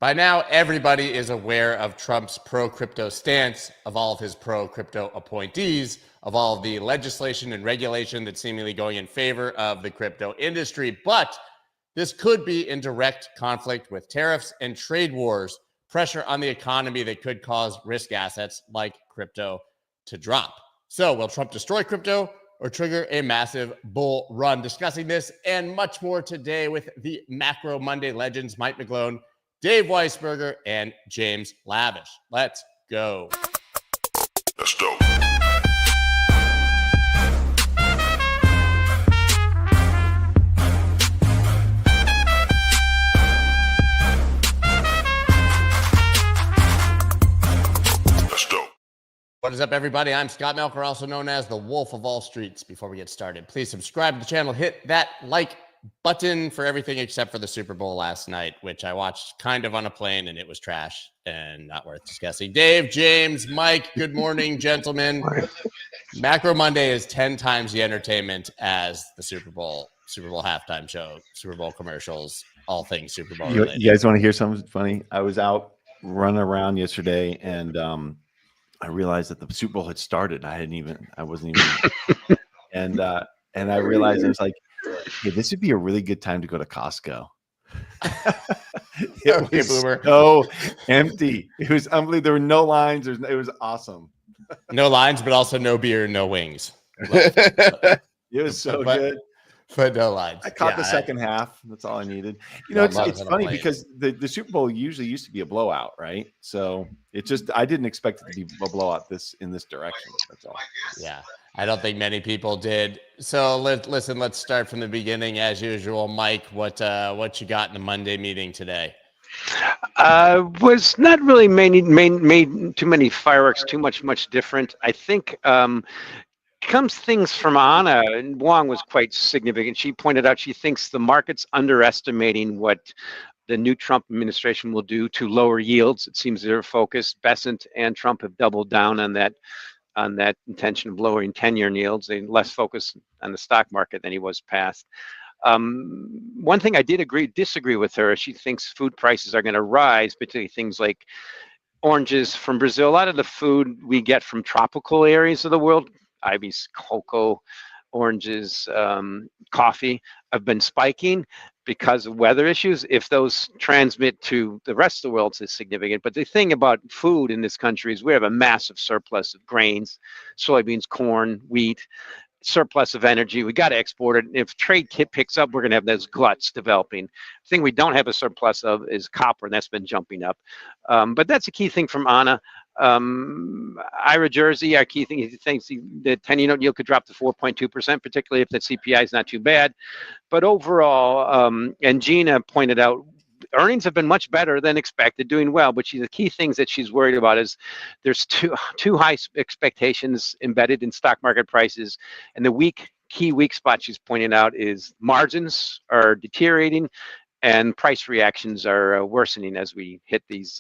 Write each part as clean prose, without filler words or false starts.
By now, everybody is aware of Trump's pro-crypto stance, of all of his pro-crypto appointees, of all of the legislation and regulation that's seemingly going in favor of the crypto industry. But this could be in direct conflict with tariffs and trade wars, pressure on the economy that could cause risk assets like crypto to drop. So will Trump destroy crypto or trigger a massive bull run? Discussing this and much more today with the Macro Monday legends, Mike McGlone, Dave Weisberger, and James Lavish. Let's go. Let's go. What is up, everybody? I'm Scott Melker, also known as the Wolf of all streets. Before we get started, please subscribe to the channel, hit that like button for everything except for the Super Bowl last night, which I watched kind of on a plane, and it was trash and not worth discussing. Dave, James, Mike, good morning, gentlemen. Macro Monday is 10 times the entertainment as the Super Bowl halftime show, Super Bowl commercials, all things Super Bowl related. You guys want to hear something funny? I was out running around yesterday, and I realized that the Super Bowl had started. I wasn't even, and I realized I was like, hey, this would be a really good time to go to Costco. It was so empty. It was unbelievable. There were no lines. It was awesome. No lines, but also no beer, no wings. It was so good. But no lines. I caught the second half. That's all I needed. You know, it's funny because the Super Bowl usually used to be a blowout, right? So it just, I didn't expect it to be a blowout in this direction. That's all. Yeah, I don't think many people did. So let's start from the beginning as usual. Mike, what you got in the Monday meeting today? Was not really made too many fireworks, much different. I think comes things from Anna, and Wong was quite significant. She pointed out she thinks the market's underestimating what the new Trump administration will do to lower yields. It seems they're focused. Bessent and Trump have doubled down on that intention of lowering 10-year yields. They're less focused on the stock market than he was past. One thing I disagree with her is she thinks food prices are going to rise, particularly things like oranges from Brazil. A lot of the food we get from tropical areas of the world, Ivy's cocoa, oranges, coffee, have been spiking because of weather issues. If those transmit to the rest of the world, it's significant. But the thing about food in this country is we have a massive surplus of grains, soybeans, corn, wheat, surplus of energy. We got to export it. If trade picks up, we're going to have those gluts developing. The thing we don't have a surplus of is copper, and that's been jumping up. But that's a key thing from Anna. Ira Jersey, our key thing, he thinks the 10-year note yield could drop to 4.2%, particularly if the CPI is not too bad. But overall, and Gina pointed out, earnings have been much better than expected, doing well. But the key things that she's worried about is there's too high expectations embedded in stock market prices, and the key weak spot she's pointing out is margins are deteriorating and price reactions are worsening as we hit these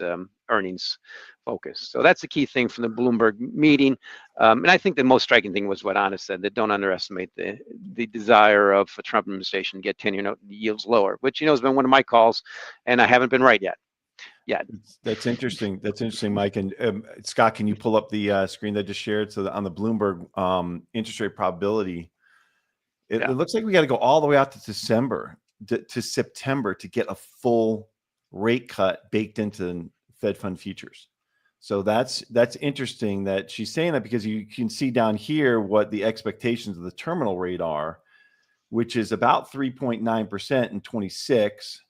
earnings focus. So that's the key thing from the Bloomberg meeting. And I think the most striking thing was what Anna said, that don't underestimate the desire of a Trump administration to get 10-year note yields lower, which, has been one of my calls, and I haven't been right yet. That's interesting. That's interesting, Mike. And Scott, can you pull up the screen that I just shared? So on the Bloomberg interest rate probability, it looks like we got to go all the way out to September to get a full rate cut baked into Fed fund futures. So that's interesting that she's saying that, because you can see down here what the expectations of the terminal rate are, which is about 3.9% in 26.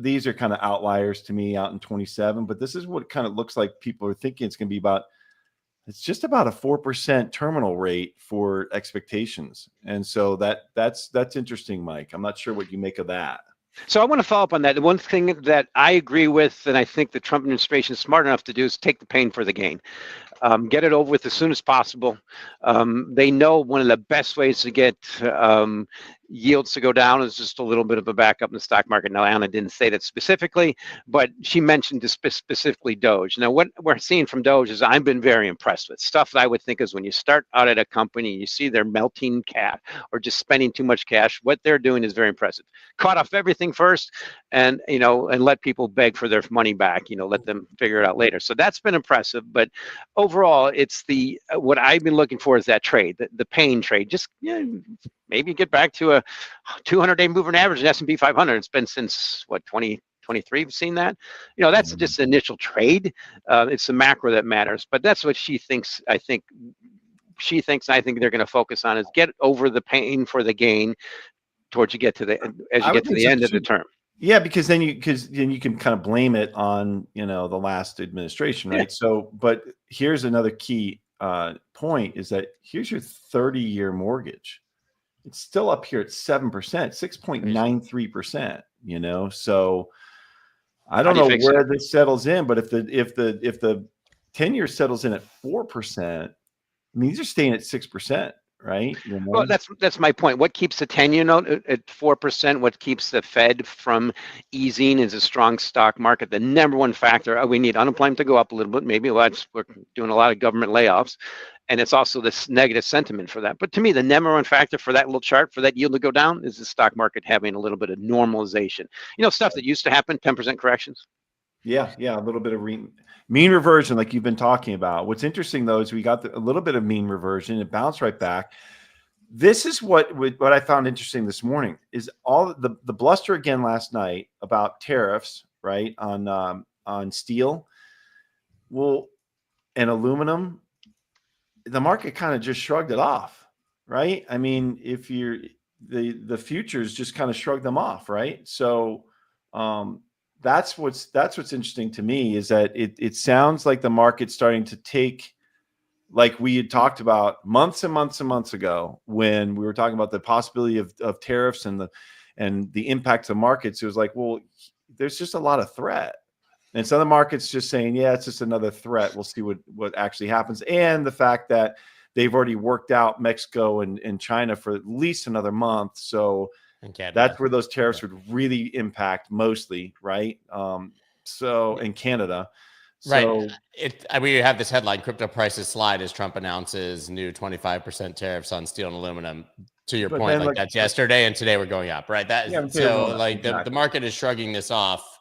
These are kind of outliers to me out in 27, but this is what kind of looks like people are thinking it's going to be about. It's just about a 4% terminal rate for expectations. And so that's interesting, Mike. I'm not sure what you make of that. So I want to follow up on that. The one thing that I agree with, and I think the Trump administration is smart enough to do, is take the pain for the gain. Get it over with as soon as possible. They know one of the best ways to get yields to go down is just a little bit of a backup in the stock market. Now, Anna didn't say that specifically, but she mentioned specifically Doge. Now, what we're seeing from Doge is I've been very impressed with stuff that I would think is when you start out at a company, you see they're melting cash or just spending too much cash. What they're doing is very impressive. Cut off everything first, and and let people beg for their money back. Let them figure it out later. So that's been impressive. But overall, it's what I've been looking for is that trade, the pain trade. Just maybe get back to a 200-day moving average in S&P 500. It's been since 2023 we've seen that. That's just the initial trade. It's the macro that matters, but that's what she thinks. I think they're going to focus on is get over the pain for the gain towards you get to the end of the term. Yeah, because then you can kind of blame it on the last administration, right? Yeah. So, but here's another key point is that here's your 30-year mortgage. It's still up here at 7%, 6.93%. So I don't know where this settles in, but if the 10-year settles in at 4%, I mean these are staying at 6%. Right. Well, that's my point. What keeps the 10-year note at 4%? What keeps the Fed from easing is a strong stock market. The number one factor, we need unemployment to go up a little bit. Maybe we're doing a lot of government layoffs. And it's also this negative sentiment for that. But to me, the number one factor for that little chart, for that yield to go down, is the stock market having a little bit of normalization. Stuff that used to happen, 10% corrections. Yeah, a little bit of mean reversion, like you've been talking about. What's interesting, though, is we got a little bit of mean reversion. It bounced right back. This is what I found interesting this morning is all the bluster again last night about tariffs, right, on steel, and aluminum. The market kind of just shrugged it off, right? I mean, if the futures just kind of shrugged them off, right? So that's what's interesting to me is that it sounds like the market's starting to take, like we had talked about months and months and months ago when we were talking about the possibility of tariffs and the impact to markets. It was like, well, there's just a lot of threat. And so the market's just saying, yeah, it's just another threat. We'll see what actually happens. And the fact that they've already worked out Mexico and China for at least another month. So that's where those tariffs would really impact mostly, right? So in Canada. So, right. We have this headline, crypto prices slide as Trump announces new 25% tariffs on steel and aluminum. To your point, that's yesterday and today we're going up, right? The market is shrugging this off.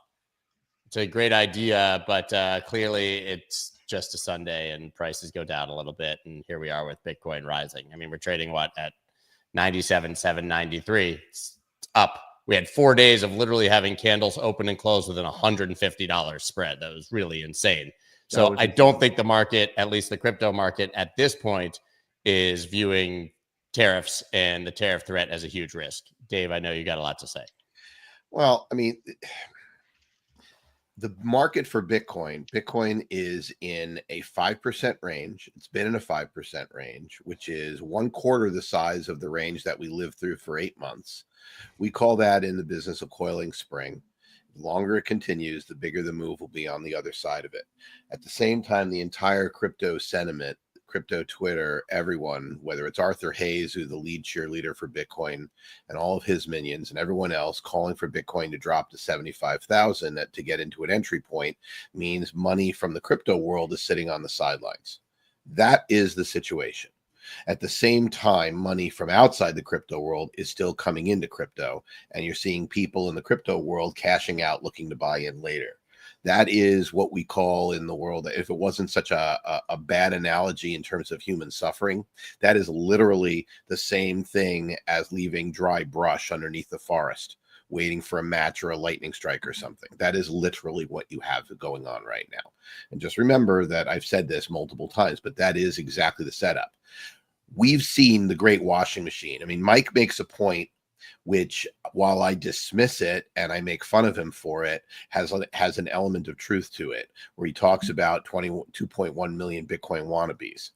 It's a great idea, but clearly it's just a Sunday and prices go down a little bit. And here we are with Bitcoin rising. I mean, we're trading at 97,793. It's up. We had 4 days of literally having candles open and close within $150 spread. That was really insane. So I don't think the market, at least the crypto market at this point, is viewing tariffs and the tariff threat as a huge risk. Dave, I know you got a lot to say. Well, I mean, the market for Bitcoin is in a 5% range. It's been in a 5% range, which is 1/4 the size of the range that we lived through for 8 months. We call that in the business a coiling spring. The longer it continues, the bigger the move will be on the other side of it. At the same time, the entire crypto sentiment, crypto Twitter, everyone, whether it's Arthur Hayes, who's the lead cheerleader for Bitcoin, and all of his minions, and everyone else calling for Bitcoin to drop to 75,000 to get into an entry point, means money from the crypto world is sitting on the sidelines. That is the situation. At the same time, money from outside the crypto world is still coming into crypto, and you're seeing people in the crypto world cashing out, looking to buy in later. That is what we call in the world, if it wasn't such a bad analogy in terms of human suffering, that is literally the same thing as leaving dry brush underneath the forest, waiting for a match or a lightning strike or something. That is literally what you have going on right now. And just remember that I've said this multiple times, but that is exactly the setup. We've seen the great washing machine. I mean, Mike makes a point, which, while I dismiss it and I make fun of him for it, has an element of truth to it, where he talks about 2.1 million Bitcoin wannabes.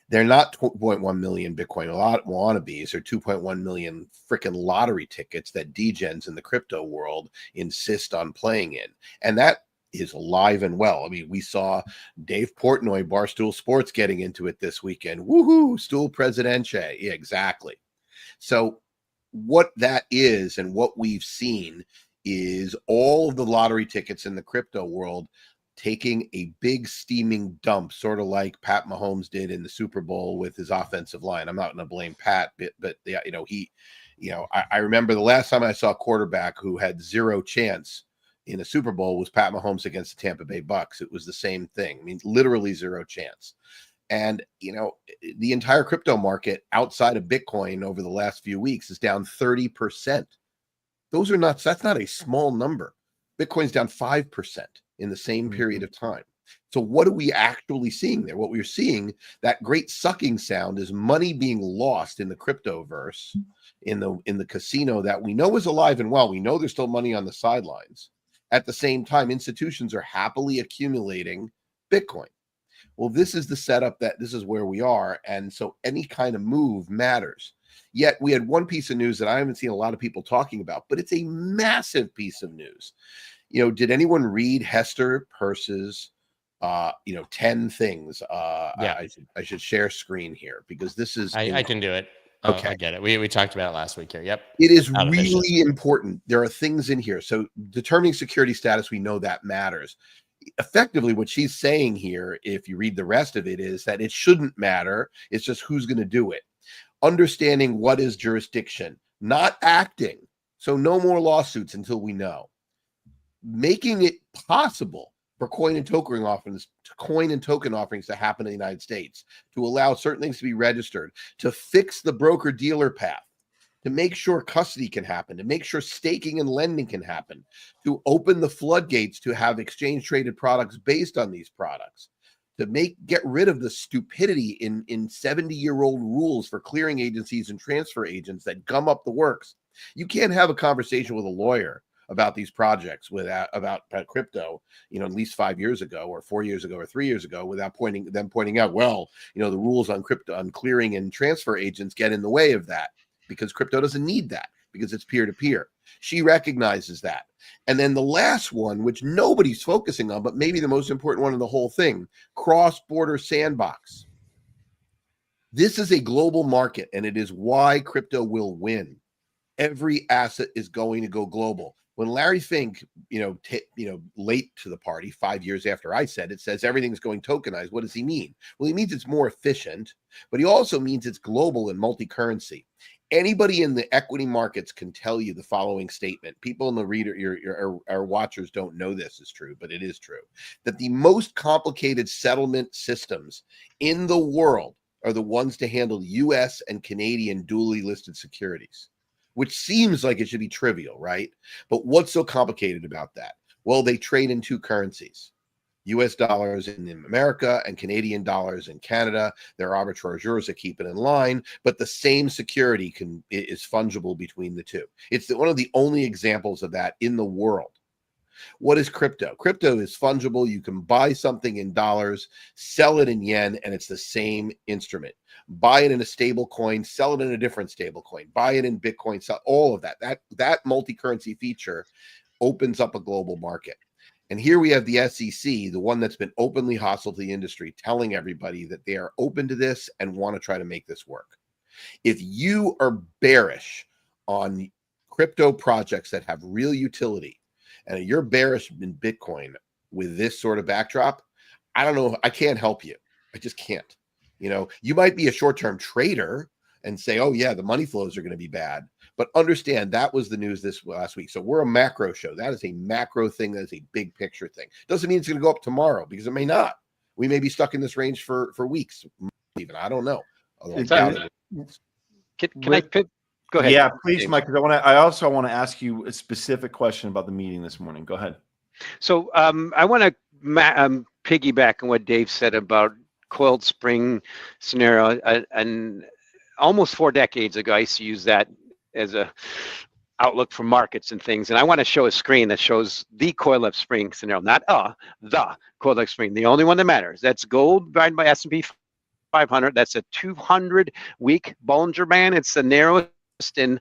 They're not 2.1 million Bitcoin wannabes, or 2.1 million freaking lottery tickets that degens in the crypto world insist on playing in. And that is alive and well. I mean, we saw Dave Portnoy, Barstool Sports, getting into it this weekend. Woohoo, Stool Presidente. Yeah, exactly. So what that is and what we've seen is all of the lottery tickets in the crypto world taking a big steaming dump, sort of like Pat Mahomes did in the Super Bowl with his offensive line. I'm not going to blame Pat, but yeah, I remember the last time I saw a quarterback who had zero chance in a Super Bowl was Pat Mahomes against the Tampa Bay Bucks. It was the same thing. I mean, literally zero chance. And, the entire crypto market outside of Bitcoin over the last few weeks is down 30%. That's not a small number. Bitcoin's down 5% in the same period of time. So what are we actually seeing there? What we're seeing, that great sucking sound, is money being lost in the cryptoverse, in the casino that we know is alive and well. We know there's still money on the sidelines. At the same time, institutions are happily accumulating Bitcoin. Well, this is the setup, that this is where we are. And so any kind of move matters. Yet we had one piece of news that I haven't seen a lot of people talking about, but it's a massive piece of news. Did anyone read Hester Peirce's 10 things? Yeah. I should share screen here because this is I can do it. Okay. I get it. We talked about it last week here. Yep. It is Out of really important. There are things in here. So determining security status, we know that matters. Effectively, what she's saying here, if you read the rest of it, is that it shouldn't matter. It's just who's going to do it. Understanding what is jurisdiction, not acting. So no more lawsuits until we know. Making it possible for coin and token offerings to happen in the United States, to allow certain things to be registered, to fix the broker-dealer path, to make sure custody can happen, to make sure staking and lending can happen, to open the floodgates to have exchange-traded products based on these products, to get rid of the stupidity in 70-year-old rules for clearing agencies and transfer agents that gum up the works. You can't have a conversation with a lawyer about these projects about crypto, at least 5 years ago or 4 years ago or 3 years ago, without pointing out, the rules on crypto, on clearing and transfer agents get in the way of that, because crypto doesn't need that, because it's peer-to-peer. She recognizes that. And then the last one, which nobody's focusing on, but maybe the most important one in the whole thing, cross-border sandbox. This is a global market, and it is why crypto will win. Every asset is going to go global. When Larry Fink, late to the party, 5 years after I said it, says everything's going tokenized, what does he mean? Well, he means it's more efficient, but he also means it's global and multi-currency. Anybody in the equity markets can tell you the following statement. People in the our watchers don't know this is true, but it is true, that the most complicated settlement systems in the world are the ones to handle US and Canadian duly listed securities, which seems like it should be trivial, right? But what's so complicated about that? Well, they trade in two currencies. US dollars in America and Canadian dollars in Canada. There are arbitrageurs that keep it in line, but the same security is fungible between the two. It's one of the only examples of that in the world. What is crypto? Crypto is fungible. You can buy something in dollars, sell it in yen, and it's the same instrument. Buy it in a stable coin, sell it in a different stable coin, buy it in Bitcoin, sell all of that. That multi-currency feature opens up a global market. And here we have the SEC, the one that's been openly hostile to the industry, telling everybody that they are open to this and want to try to make this work. If you are bearish on crypto projects that have real utility, and you're bearish in Bitcoin with this sort of backdrop, I don't know. I can't help you. I just can't. You might be a short-term trader and say, oh, yeah, the money flows are going to be bad. But understand that was the news this last week. So we're a macro show. That is a macro thing. That is a big picture thing. Doesn't mean it's going to go up tomorrow, because it may not. We may be stuck in this range for weeks, even. I don't know. Can I pick? Go ahead. Yeah, please, James. Mike. I also want to ask you a specific question about the meeting this morning. Go ahead. So I want to piggyback on what Dave said about coiled spring scenario. And almost 4 decades ago, I used to use that as a outlook for markets and things. And I want to show a screen that shows the coiled up spring scenario, not the coiled up spring, the only one that matters. That's gold divided by S&P 500. That's a 200-week Bollinger Band. It's the narrowest in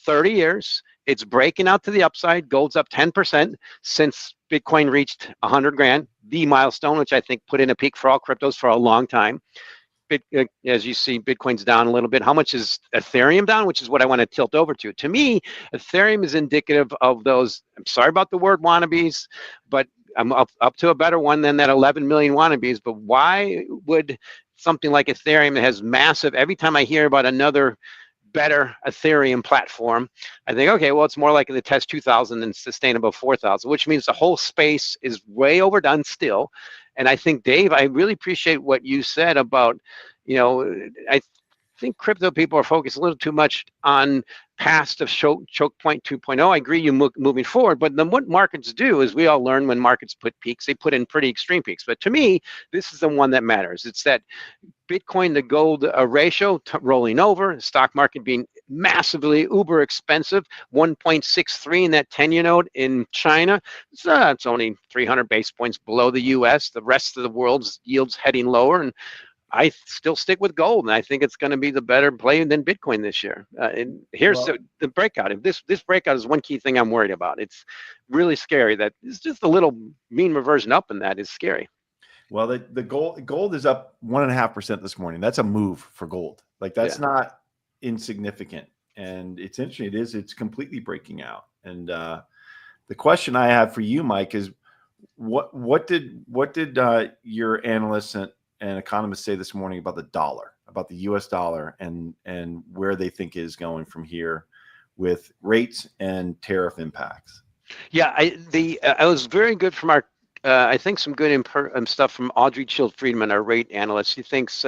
30 years. It's breaking out to the upside. Gold's up 10% since Bitcoin reached 100 grand, the milestone, which I think put in a peak for all cryptos for a long time. As you see, Bitcoin's down a little bit. How much is Ethereum down? Which is what I want to tilt over to. To me, Ethereum is indicative of those, I'm sorry about the word wannabes, but I'm up to a better one than that 11 million wannabes. But why would something like Ethereum that has massive, every time I hear about another better Ethereum platform, I think, okay, well, it's more likely to test 2,000 than sustainable 4,000, which means the whole space is way overdone still. And I think, Dave, I really appreciate what you said about, I think crypto people are focused a little too much on past of choke point 2.0. I agree you moving forward, but then what markets do is we all learn when markets put peaks, they put in pretty extreme peaks. But to me, this is the one that matters. It's that Bitcoin to gold ratio rolling over, the stock market being massively uber expensive, 1.63 in that 10-year note in China. So it's only 300 basis points below the US. The rest of the world's yields heading lower. And I still stick with gold, and I think it's going to be the better play than Bitcoin this year. And here's the breakout. If this breakout is one key thing I'm worried about. It's really scary that it's just a little mean reversion up, and that is scary. Well, the gold is up 1.5% this morning. That's a move for gold. Like that's not insignificant, and it's interesting. It's completely breaking out. And the question I have for you, Mike, is what did your analysts and economists say this morning about the dollar, about the U.S. dollar, and where they think it is going from here with rates and tariff impacts? Yeah, I was very good from our, I think some good stuff from Audrey Child-Friedman, our rate analyst. He thinks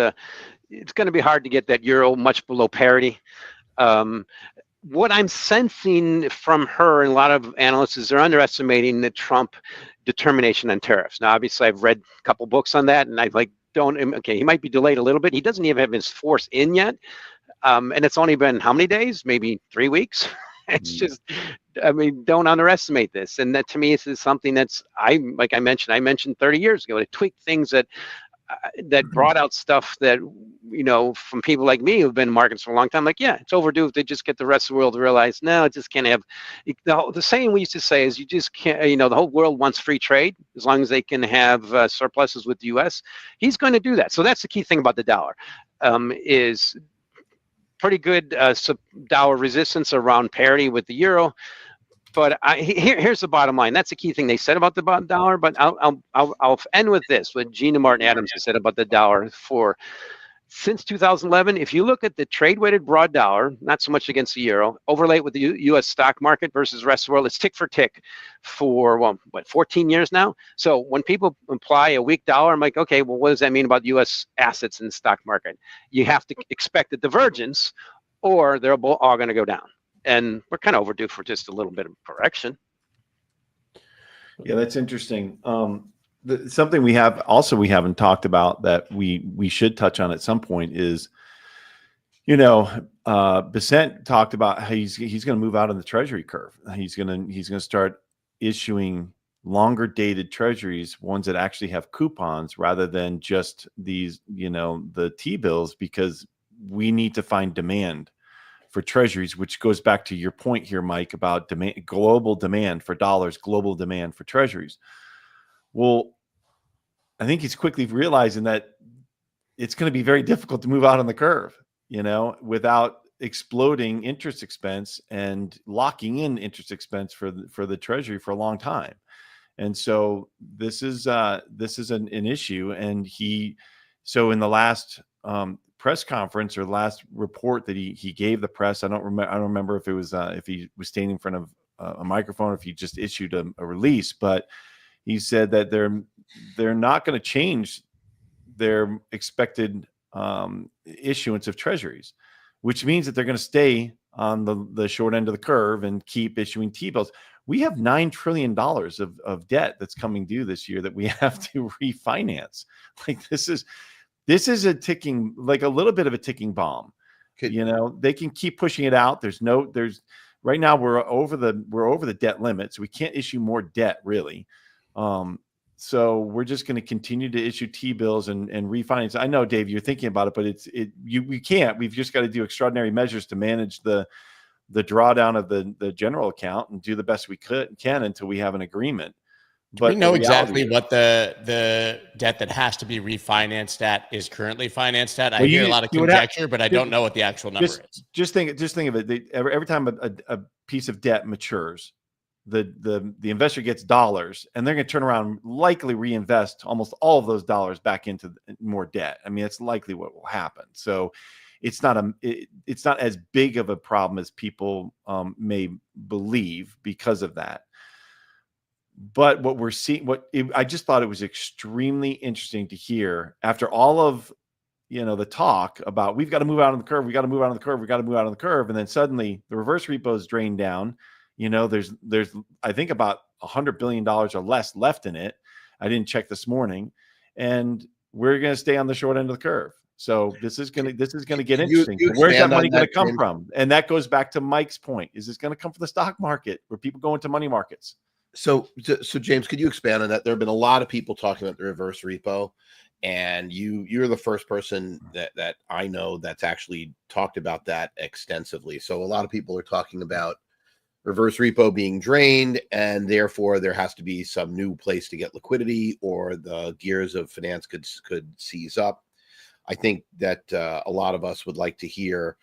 it's going to be hard to get that euro much below parity. What I'm sensing from her and a lot of analysts is they're underestimating the Trump determination on tariffs. Now, obviously, I've read a couple books on that, and I he might be delayed a little bit. He doesn't even have his force in yet. And it's only been how many days? Maybe 3 weeks. It's just, don't underestimate this. And that to me is something that's, I mentioned 30 years ago, to tweak things that brought out stuff that, from people like me who've been in markets for a long time, like, yeah, it's overdue if they just get the rest of the world to realize, no, it just can't have, the saying we used to say is you just can't, the whole world wants free trade as long as they can have surpluses with the US. He's going to do that. So that's the key thing about the dollar, is pretty good dollar resistance around parity with the euro. But here's the bottom line. That's the key thing they said about the dollar. But I'll end with this, what Gina Martin Adams has said about the dollar since 2011. If you look at the trade-weighted broad dollar, not so much against the euro, overlay it with the U.S. stock market versus the rest of the world, it's tick for tick for 14 years now. So when people imply a weak dollar, I'm like, okay, well, what does that mean about U.S. assets in the stock market? You have to expect a divergence, or they're all going to go down. And we're kind of overdue for just a little bit of correction. Yeah, that's interesting. Something we haven't talked about that we should touch on at some point is, Besant talked about how he's going to move out on the treasury curve. He's going to start issuing longer dated treasuries, ones that actually have coupons rather than just these, the T-bills, because we need to find demand for treasuries, which goes back to your point here, Mike, about global demand for dollars, global demand for treasuries. Well, I think he's quickly realizing that it's going to be very difficult to move out on the curve, without exploding interest expense and locking in interest expense for the treasury for a long time. And so this is an issue. And so in the last press conference or last report that he gave the press, I don't remember if it was if he was standing in front of a microphone or if he just issued a release, but he said that they're not going to change their expected issuance of treasuries, which means that they're going to stay on the short end of the curve and keep issuing T-bills. We have $9 trillion of debt that's coming due this year that we have to refinance. Like this is a ticking, like a little bit of a ticking bomb. They can keep pushing it out. There's right now we're over the debt limit, so we can't issue more debt really. So we're just going to continue to issue T-bills and refinance. I know, Dave, you're thinking about it, but we can't. We've just got to do extraordinary measures to manage the the drawdown of the general account and do the best we can until we have an agreement. But we know the exactly what the debt that has to be refinanced at is currently financed at. I hear a lot of conjecture, but I don't know what the actual number is. Just think of it. Every time a piece of debt matures, the investor gets dollars, and they're going to turn around, likely reinvest almost all of those dollars back into more debt. I mean, it's likely what will happen. So it's not as big of a problem as people may believe because of that. But what we're seeing, I just thought it was extremely interesting to hear after all of, the talk about we've got to move out on the curve, we got to move out on the curve, we got to move out on the curve, and then suddenly the reverse repo is drained down. There's I think about $100 billion or less left in it. I didn't check this morning, and we're going to stay on the short end of the curve. So this is going to get interesting. Where's that money going to come from? And that goes back to Mike's point: is this going to come from the stock market, where people go into money markets? So James, could you expand on that? There have been a lot of people talking about the reverse repo, and you're the first person that I know that's actually talked about that extensively. So a lot of people are talking about reverse repo being drained, and therefore there has to be some new place to get liquidity, or the gears of finance could seize up. I think that a lot of us would like to hear,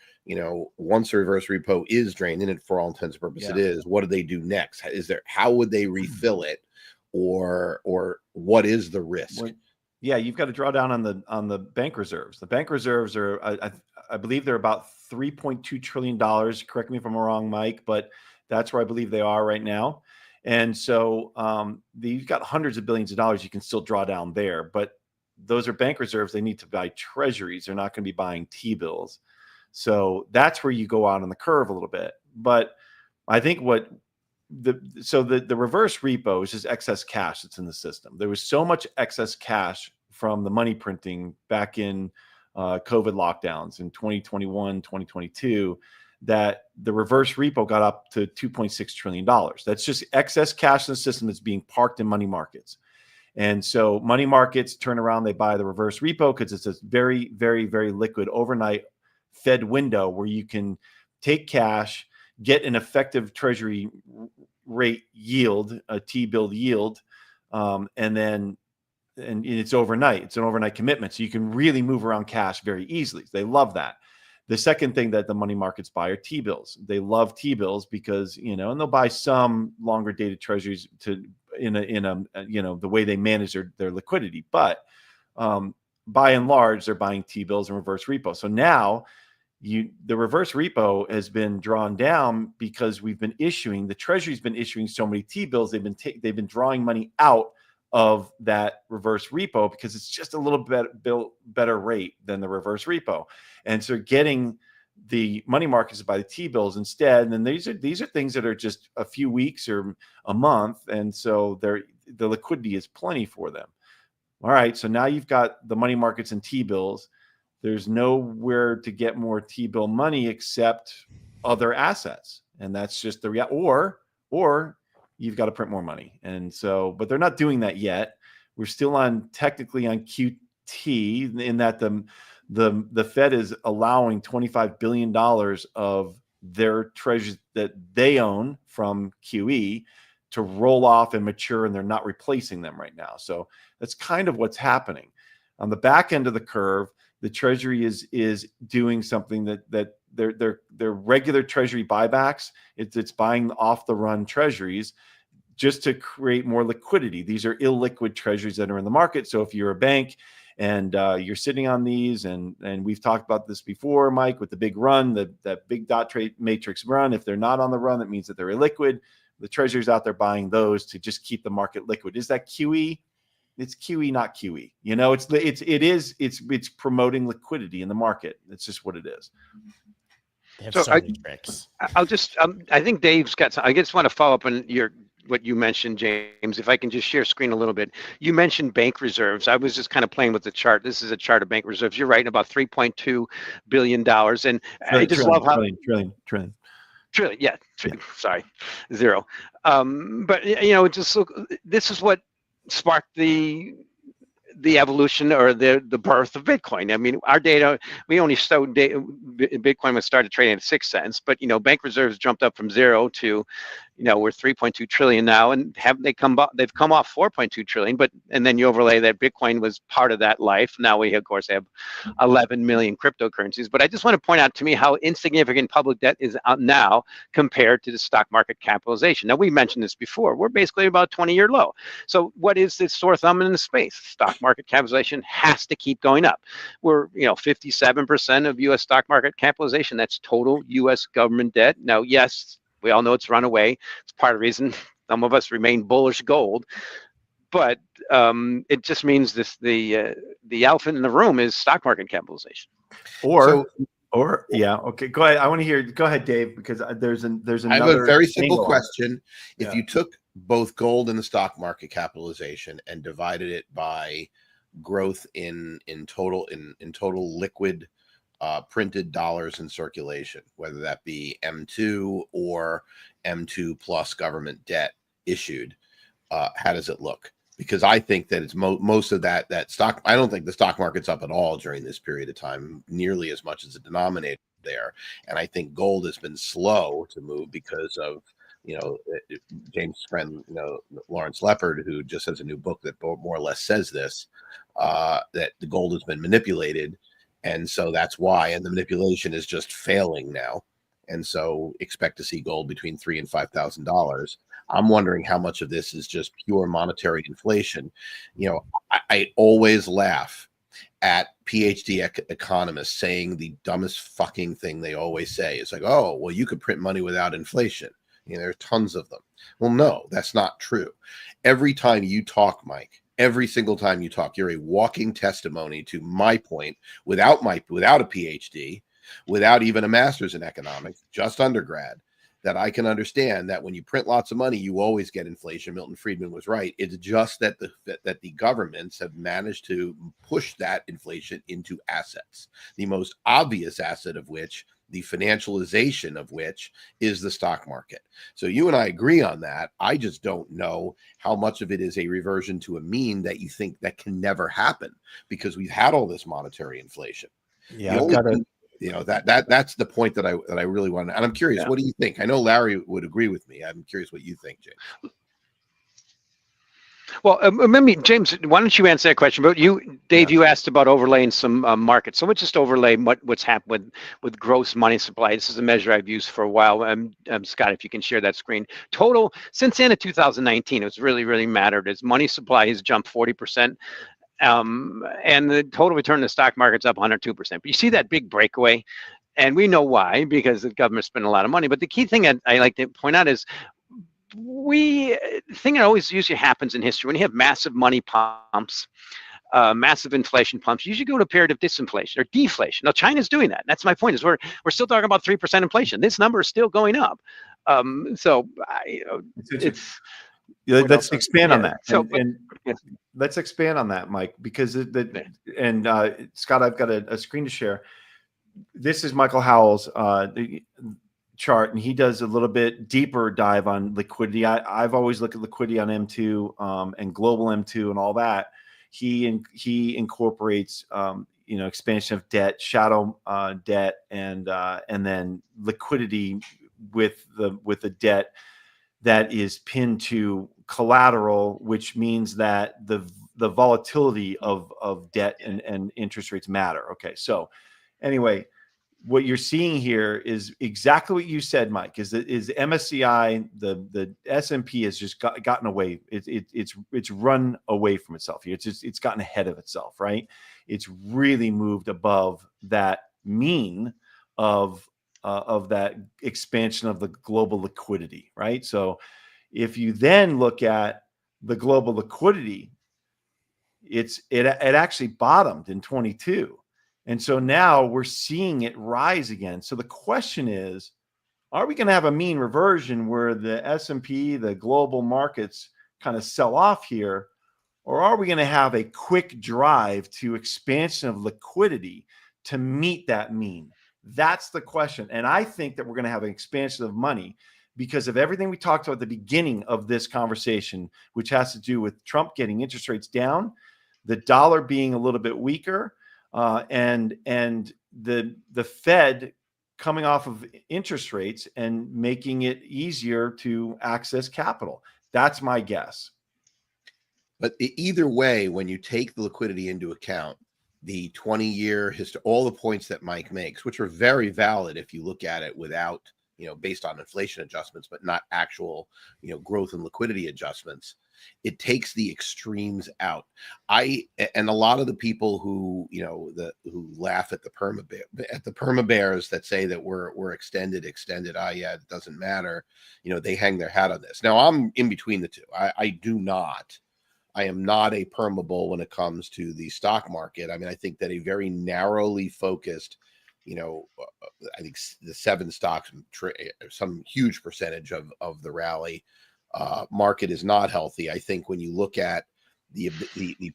once the reverse repo is drained, and for all intents and purposes it is, what do they do next? How would they refill it, or what is the risk? Well, you've got to draw down on the bank reserves. The bank reserves are, I believe they're about $3.2 trillion. Correct me if I'm wrong, Mike, but that's where I believe they are right now. And so you've got hundreds of billions of dollars you can still draw down there, but those are bank reserves. They need to buy treasuries. They're not going to be buying T-bills. So that's where you go out on the curve a little bit. But I think the reverse repo is just excess cash that's in the system. There was so much excess cash from the money printing back in COVID lockdowns in 2021, 2022, that the reverse repo got up to $2.6 trillion. That's just excess cash in the system that's being parked in money markets. And so money markets turn around, they buy the reverse repo because it's a very, very, very liquid overnight Fed window where you can take cash, get an effective treasury rate yield, a T-bill yield, and it's overnight. It's an overnight commitment. So you can really move around cash very easily. They love that. The second thing that the money markets buy are T-bills. They love T-bills because, and they'll buy some longer dated treasuries in the way they manage their liquidity. But by and large, they're buying T-bills and reverse repo. So now the reverse repo has been drawn down because the Treasury's been issuing so many T-bills. They've been drawing money out of that reverse repo because it's just a little bit better rate than the reverse repo. And so getting the money markets to buy the T-bills instead. And then these are things that are just a few weeks or a month. And so the liquidity is plenty for them. All right. So now you've got the money markets and T-bills. There's nowhere to get more T-bill money except other assets. And that's just the reality. Or you've got to print more money. And so, but they're not doing that yet. We're still technically on QT, in that the Fed is allowing $25 billion of their treasuries that they own from QE to roll off and mature, and they're not replacing them right now. So that's kind of what's happening. On the back end of the curve, the Treasury is doing something that their regular Treasury buybacks. It's buying off the run Treasuries just to create more liquidity. These are illiquid Treasuries that are in the market. So if you're a bank and you're sitting on these, and we've talked about this before, Mike, with the big run, that big dot trade matrix run, if they're not on the run, that means that they're illiquid. The Treasury's out there buying those to just keep the market liquid. Is that QE? It's QE, not QE. It's promoting liquidity in the market. It's just what it is. They have so many tricks. I'll just I think Dave's got some. I just want to follow up on what you mentioned, James. If I can just share screen a little bit. You mentioned bank reserves. I was just kind of playing with the chart. This is a chart of bank reserves. You're right, about $3.2 billion. And I just love how trillion. Yeah, sorry, zero. But just look, this is what sparked the the evolution or the birth of Bitcoin. I mean, our data, we only showed Bitcoin was started trading at 6 cents, but bank reserves jumped up from 0 to, we're 3.2 trillion now, and they've come off 4.2 trillion. But and then you overlay that Bitcoin was part of that life. Now we of course have 11 million cryptocurrencies. But I just want to point out to me how insignificant public debt is now compared to the stock market capitalization. Now we mentioned this before. We're basically about 20-year low. So what is this sore thumb in the space? Stock market capitalization has to keep going up. We're 57% of U.S. stock market capitalization. That's total U.S. government debt. Now, yes, we all know it's run away. It's part of the reason some of us remain bullish gold. But it just means the elephant in the room is stock market capitalization. Yeah, okay. Go ahead. I want to hear. Go ahead, Dave, because there's another. I have a very simple question. Yeah. If you took both gold and the stock market capitalization and divided it by growth in total liquid printed dollars in circulation, whether that be M2 or M2 plus government debt issued, how does it look? Because I think that it's most of that stock. I don't think the stock market's up at all during this period of time, nearly as much as the denominator there. And I think gold has been slow to move because of James' friend, Lawrence Leopard, who just has a new book that more or less says this, that the gold has been manipulated. And so that's why, and the manipulation is just failing now. And so expect to see gold between $3,000 and $5,000. I'm wondering how much of this is just pure monetary inflation. I always laugh at PhD economists saying the dumbest fucking thing they always say. It's like, oh, well, you could print money without inflation. There are tons of them. Well, no, that's not true. Every time you talk, Mike, every single time you talk, you're a walking testimony to my point without a PhD, without even a master's in economics, just undergrad, that I can understand that when you print lots of money, you always get inflation. Milton Friedman was right. It's just that the governments have managed to push that inflation into assets, the most obvious asset of which, the financialization of which, is the stock market. So you and I agree on that. I just don't know how much of it is a reversion to a mean that you think that can never happen, because we've had all this monetary inflation. Yeah, that's the point that I really want to, and I'm curious, what do you think? I know Larry would agree with me. I'm curious what you think, James. Well, maybe James, why don't you answer that question? But Dave, you asked about overlaying some markets. So let's just overlay what's happened with gross money supply. This is a measure I've used for a while. Scott, if you can share that screen. Total since the end of 2019, it's really, really mattered. As money supply has jumped 40%. And the total return to the stock market's up 102%. But you see that big breakaway, and we know why, because the government spent a lot of money. But the key thing I like to point out is the thing that always usually happens in history when you have massive money pumps, massive inflation pumps, you usually go to a period of disinflation or deflation. Now China's doing that. That's my point. Is we're still talking about 3% inflation. This number is still going up. Let's expand on that. So, let's expand on that, Mike, because Scott, I've got a screen to share. This is Michael Howell's chart, and he does a little bit deeper dive on liquidity. I've always looked at liquidity on M2 and global M2 and all that. He incorporates expansion of debt, shadow debt, and then liquidity with the debt that is pinned to collateral, which means that the volatility of debt and interest rates matter. Okay, so anyway, what you're seeing here is exactly what you said, Mike. Is MSCI, the S&P has just gotten away. It's run away from itself here. It's gotten ahead of itself, right? It's really moved above that mean of that expansion of the global liquidity, right? So if you then look at the global liquidity, it actually bottomed in 22. And so now we're seeing it rise again. So the question is, are we going to have a mean reversion where the S&P, the global markets kind of sell off here? Or are we going to have a quick drive to expansion of liquidity to meet that mean? That's the question. And I think that we're going to have an expansion of money because of everything we talked about at the beginning of this conversation, which has to do with Trump getting interest rates down. the dollar being a little bit weaker, and the Fed coming off of interest rates and making it easier to access capital. That's my guess. But either way, when you take the liquidity into account, the 20-year history, all the points that Mike makes, which are very valid if you look at it without, based on inflation adjustments, but not actual, growth and liquidity adjustments, it takes the extremes out. And a lot of the people who, who laugh at the perma bears that say that we're extended, yeah, it doesn't matter. They hang their hat on this. Now I'm in between the two. I am not a perma bull when it comes to the stock market. I mean, I think that a very narrowly focused, I think the 7 stocks, some huge percentage of the rally market is not healthy. I think when you look at the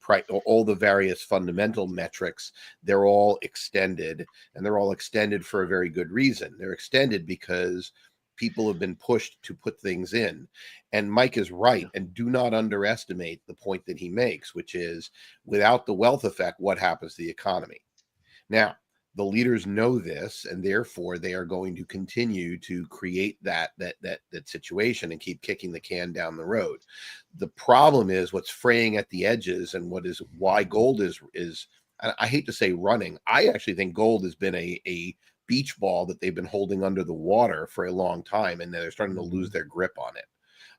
price, all the various fundamental metrics, they're all extended, and they're all extended for a very good reason. They're extended because people have been pushed to put things in. And Mike is right. And do not underestimate the point that he makes, which is without the wealth effect, what happens to the economy? Now, the leaders know this, and therefore they are going to continue to create that situation and keep kicking the can down the road. The problem is what's fraying at the edges, and why gold is I hate to say running. I actually think gold has been a beach ball that they've been holding under the water for a long time, and they're starting to lose their grip on it.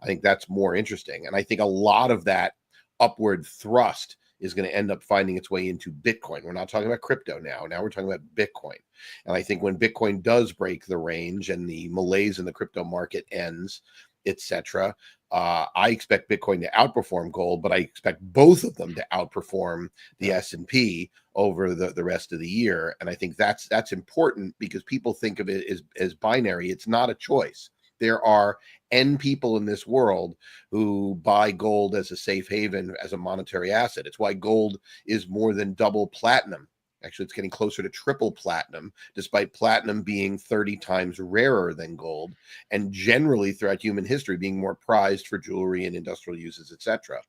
I think that's more interesting. And I think a lot of that upward thrust is going to end up finding its way into Bitcoin. We're not talking about crypto now. Now we're talking about Bitcoin. And I think when Bitcoin does break the range and the malaise in the crypto market ends, etc., I expect Bitcoin to outperform gold, but I expect both of them to outperform the S&P over the rest of the year. And I think that's important because people think of it as binary. It's not a choice. There are N people in this world who buy gold as a safe haven, as a monetary asset. It's why gold is more than double platinum. Actually, it's getting closer to triple platinum, despite platinum being 30 times rarer than gold, and generally throughout human history being more prized for jewelry and industrial uses, etc.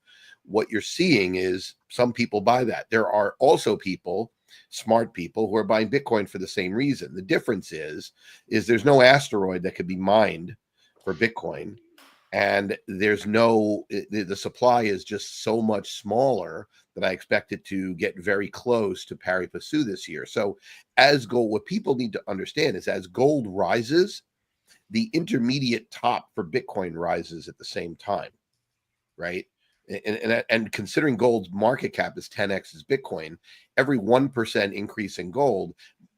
What you're seeing is some people buy that. There are also people, smart people, who are buying Bitcoin for the same reason. The difference is there's no asteroid that could be mined for Bitcoin, and there's the supply is just so much smaller that I expect it to get very close to pari passu this year. So as gold, what people need to understand is as gold rises, the intermediate top for Bitcoin rises at the same time, right? And considering gold's market cap is 10x as Bitcoin, every 1% increase in gold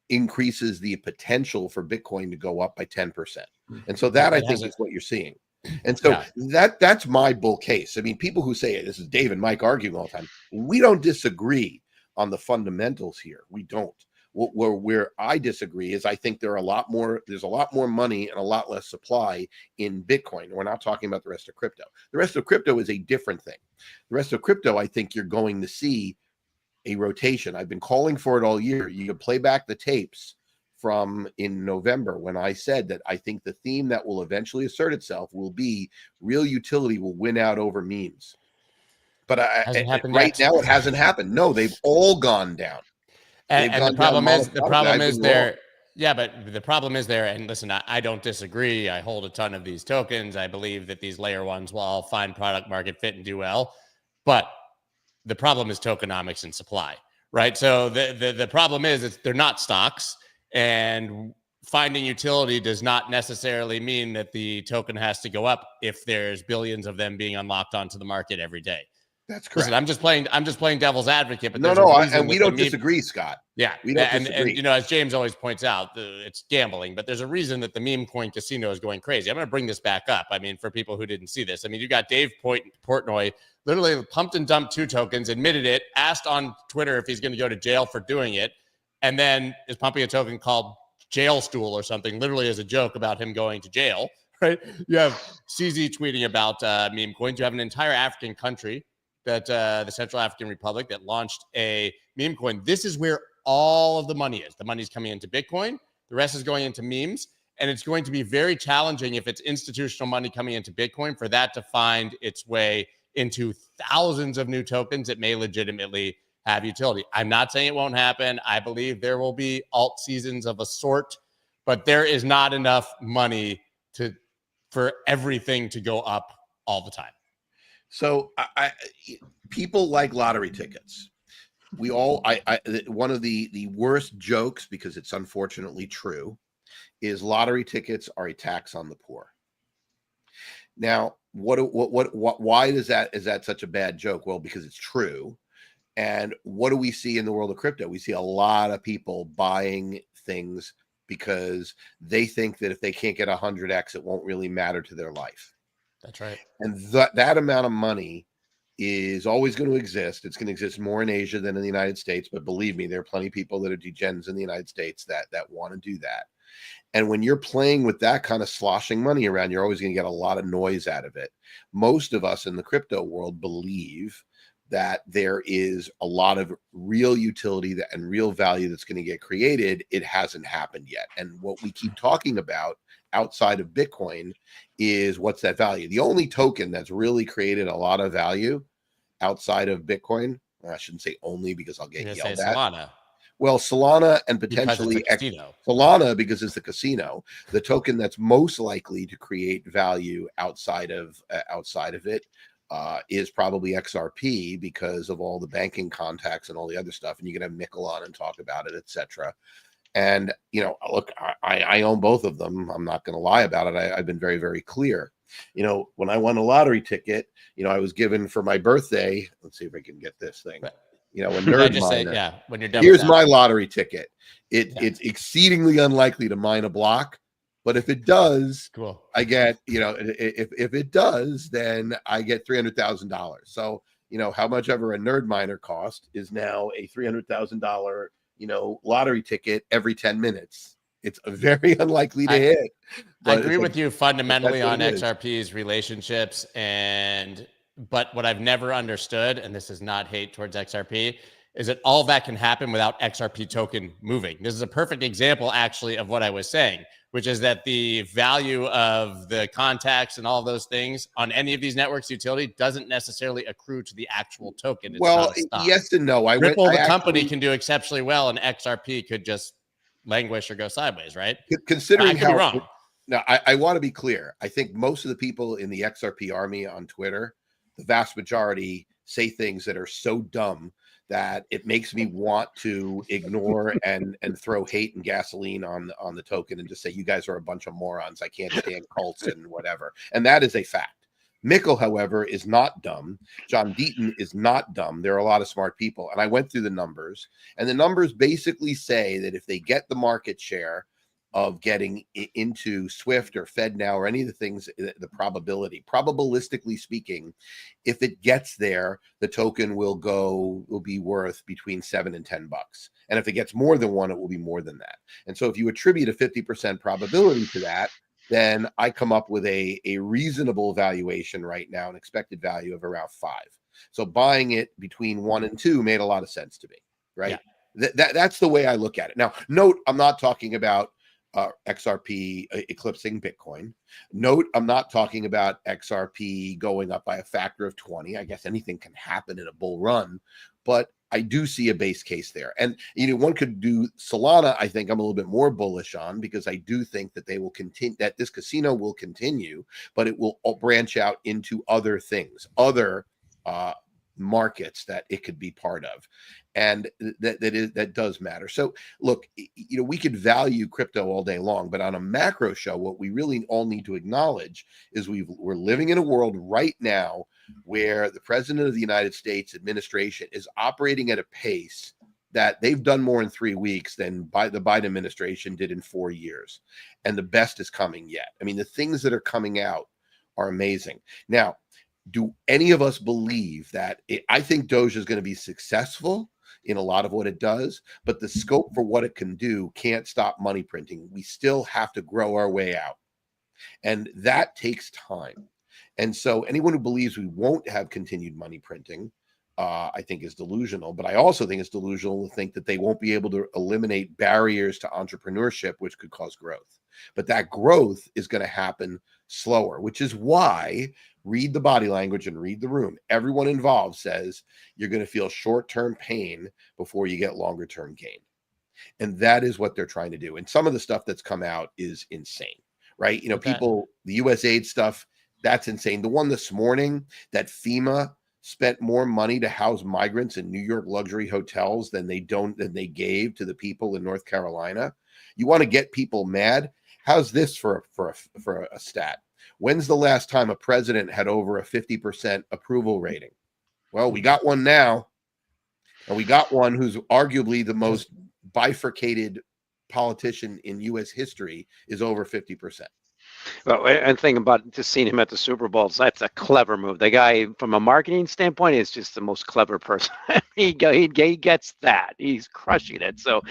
increases the potential for Bitcoin to go up by 10%. And so that I think is what you're seeing. And so that's my bull case. I mean, people who say this is Dave and Mike arguing all the time. We don't disagree on the fundamentals here. We don't. Where I disagree is I think there's a lot more money and a lot less supply in Bitcoin. We're not talking about the rest of crypto. The rest of crypto is a different thing. The rest of crypto, I think you're going to see a rotation. I've been calling for it all year. You can play back the tapes from in November when I said that I think the theme that will eventually assert itself will be real utility will win out over memes. But right now it hasn't happened. No, they've all gone down. And the problem is there. Yeah, but the problem is there. And listen, I don't disagree. I hold a ton of these tokens. I believe that these layer ones will all find product market fit and do well. But the problem is tokenomics and supply, right? So the problem is they're not stocks, and finding utility does not necessarily mean that the token has to go up if there's billions of them being unlocked onto the market every day. That's correct. Listen, I'm just playing devil's advocate, but and we don't disagree, Scott. Yeah, we don't disagree. And as James always points out, it's gambling, but there's a reason that the meme coin casino is going crazy. I'm going to bring this back up. I mean, for people who didn't see this, I mean, you got Dave Portnoy literally pumped and dumped 2 tokens, admitted it, asked on Twitter if he's going to go to jail for doing it, and then is pumping a token called Jail Stool or something, literally as a joke about him going to jail. Right? You have CZ tweeting about meme coins. You have an entire African country, that the Central African Republic, that launched a meme coin. This is where all of the money is. The money's coming into Bitcoin. The rest is going into memes. And it's going to be very challenging if it's institutional money coming into Bitcoin for that to find its way into thousands of new tokens that may legitimately have utility. I'm not saying it won't happen. I believe there will be alt seasons of a sort, but there is not enough money for everything to go up all the time. So people like lottery tickets. We all, one of the worst jokes, because it's unfortunately true, is lottery tickets are a tax on the poor. Now, why is that such a bad joke? Well, because it's true. And what do we see in the world of crypto? We see a lot of people buying things because they think that if they can't get 100x, it won't really matter to their life. That's right. And that amount of money is always going to exist. It's going to exist more in Asia than in the United States. But believe me, there are plenty of people that are degens in the United States that want to do that. And when you're playing with that kind of sloshing money around, you're always going to get a lot of noise out of it. Most of us in the crypto world believe that there is a lot of real utility and real value that's going to get created. It hasn't happened yet. And what we keep talking about outside of Bitcoin is what's that value. The only token that's really created a lot of value outside of Bitcoin, I shouldn't say only because I'll get yelled at. Solana. Well, Solana and potentially Solana, because it's the casino, the token that's most likely to create value outside of it is probably XRP because of all the banking contacts and all the other stuff. And you can have McGlone on and talk about it, etc. And, look, I own both of them. I'm not going to lie about it. I've been very, very clear. When I won a lottery ticket, I was given for my birthday. Let's see if I can get this thing. A nerd miner. When you're done. Here's my lottery ticket. It's exceedingly unlikely to mine a block. But if it does, cool. I get, if it does, then I get $300,000. So, how much ever a nerd miner cost is now a $300,000, lottery ticket every 10 minutes. It's very unlikely to hit. I agree with you fundamentally on XRP's relationships. But what I've never understood, and this is not hate towards XRP, is that all that can happen without XRP token moving. This is a perfect example, actually, of what I was saying, which is that the value of the contacts and all of those things on any of these networks utility doesn't necessarily accrue to the actual token. It's well, yes and no. Ripple, the company, can do exceptionally well, and XRP could just languish or go sideways, right? Considering I could be wrong. Now, I want to be clear. I think most of the people in the XRP army on Twitter, the vast majority, say things that are so dumb that it makes me want to ignore and throw hate and gasoline on the token and just say, you guys are a bunch of morons. I can't stand cults and whatever. And that is a fact. Mikkel, however, is not dumb. John Deaton is not dumb. There are a lot of smart people. And I went through the numbers, and the numbers basically say that if they get the market share of getting into Swift or FedNow or any of the things, the probabilistically speaking, if it gets there, the token will be worth between $7 and $10. And if it gets more than one, it will be more than that. And so if you attribute a 50% probability to that, then I come up with a reasonable valuation right now, an expected value of around 5. So buying it between 1 and 2 made a lot of sense to me, right? Yeah. That's the way I look at it. Now, note, I'm not talking about XRP eclipsing Bitcoin. Note, I'm not talking about XRP going up by a factor of 20. I guess anything can happen in a bull run, but I do see a base case there. And one could do Solana. I think I'm a little bit more bullish on, because I do think that they will continue, that this casino will continue, but it will branch out into other things, other markets that it could be part of. And that does matter. So look, we could value crypto all day long, but on a macro show, what we really all need to acknowledge is we're living in a world right now where the president of the United States administration is operating at a pace that they've done more in 3 weeks than the Biden administration did in 4 years. And the best is coming yet. I mean, the things that are coming out are amazing. Now, do any of us believe that I think Doge is going to be successful in a lot of what it does, but the scope for what it can do can't stop money printing. We still have to grow our way out, and that takes time. And so anyone who believes we won't have continued money printing, I think is delusional. But I also think it's delusional to think that they won't be able to eliminate barriers to entrepreneurship, which could cause growth. But that growth is going to happen slower, which is why Read the body language and read the room. Everyone involved says you're going to feel short-term pain before you get longer-term gain. And that is what they're trying to do. And some of the stuff that's come out is insane, right? The USAID stuff, that's insane. The one this morning that FEMA spent more money to house migrants in New York luxury hotels than they gave to the people in North Carolina. You want to get people mad? How's this for a stat? When's the last time a president had over a 50% approval rating? Well, we got one now, and we got one who's arguably the most bifurcated politician in U.S. history is over 50%. Well, and think about just seeing him at the Super Bowls. That's a clever move. The guy, from a marketing standpoint, is just the most clever person. he gets that. He's crushing it. So,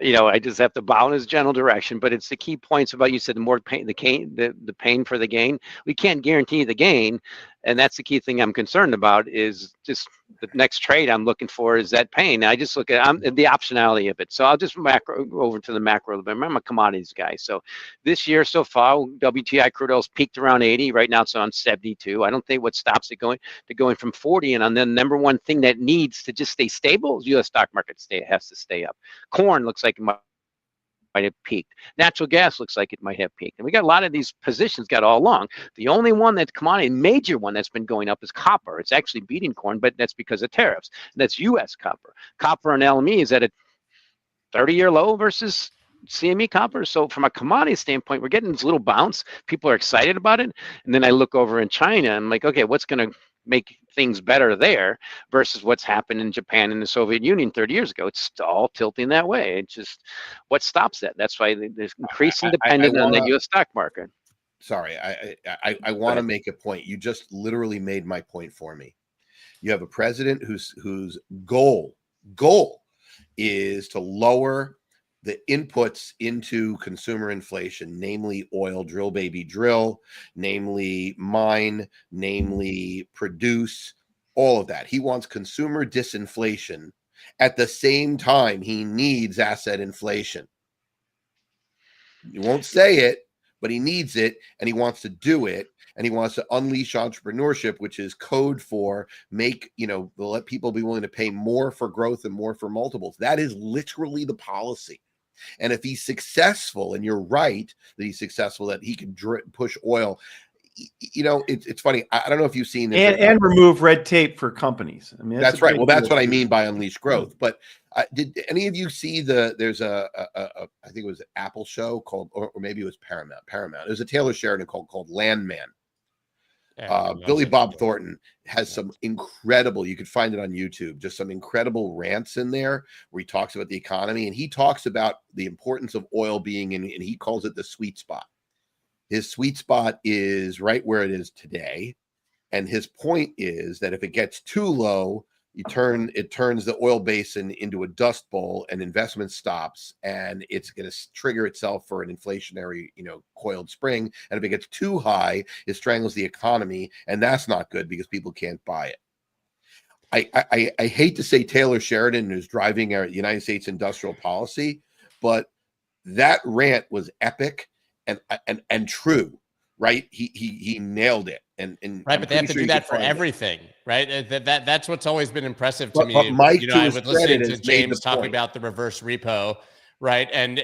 I just have to bow in his general direction. But it's the key points about, you said, the more pain, the pain for the gain. We can't guarantee the gain, and that's the key thing I'm concerned about. Is just the next trade I'm looking for is that pain. I just look at the optionality of it. So I'll just go over to the macro a little bit. I'm a commodities guy. So this year so far, WTI crude oil's peaked around 80. Right now it's on 72. I don't think what stops it going from 40. And then the number one thing that needs to just stay stable is U.S. stock market has to stay up. Corn looks like it might have peaked. Natural gas looks like it might have peaked. And we got a lot of these positions got all along. The only one that's commodity, major one that's been going up is copper. It's actually beating corn, but that's because of tariffs. And that's U.S. copper. Copper and LME is at a 30-year low versus CME copper. So from a commodity standpoint, we're getting this little bounce. People are excited about it. And then I look over in China and I'm like, okay, what's going to make things better there versus what's happened in Japan and the Soviet Union 30 years ago? It's all tilting that way. It's just what stops that. That's why there's increasing dependence on the U.S. stock market. Sorry, I want to make a point. You just literally made my point for me. You have a president whose goal is to lower the inputs into consumer inflation, namely oil, drill baby drill, namely mine, namely produce, all of that. He wants consumer disinflation. At the same time, he needs asset inflation. He won't say it, but he needs it, and he wants to do it, and he wants to unleash entrepreneurship, which is code for let people be willing to pay more for growth and more for multiples. That is literally the policy. And if he's successful, and you're right that he's successful, that he can push oil, it's funny. I don't know if you've seen this and remove red tape for companies. I mean, that's right. Well, that's what I mean by unleashed growth. But did any of you see there's I think it was an Apple show called, or maybe it was Paramount. It was a Taylor Sheridan called Landman. Billy Bob Thornton has some incredible, you could find it on YouTube, just some incredible rants in there where he talks about the economy, and he talks about the importance of oil being in, and he calls it the sweet spot. His sweet spot is right where it is today. And his point is that if it gets too low, it turns the oil basin into a dust bowl, and investment stops, and it's going to trigger itself for an inflationary, coiled spring. And if it gets too high, it strangles the economy, and that's not good because people can't buy it. I hate to say Taylor Sheridan is driving our United States industrial policy, but that rant was epic and true. Right, he nailed it, and right, but they have to do that for everything, right? That's what's always been impressive to me. But Mike, I was listening to James talk about the reverse repo, right, and